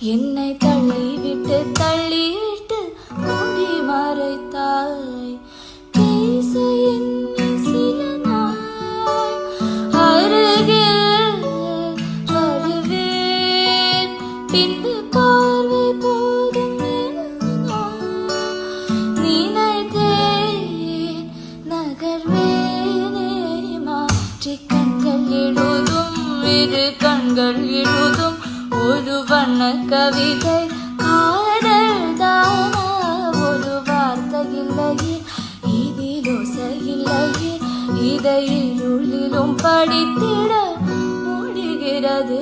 என்னை தள்ளிவிட்டு மூடி மறைத்தாய். பேச எண்ணி சில நாள் அருகில் வருவேன். பின்பு பார்வை போதும் என நான் நினைத்தேன். நகர்வேனே மாற்றி கண்கள் எழுதும் இரு கண்கள் எழுதும் ஒரு வண்ண கவிதை. காதல் தானா ஒரு வார்த்தை இல்லையே, இதில் ஓசை இல்லையே, இதை இருளிலும் படித்திட முடிகிறது.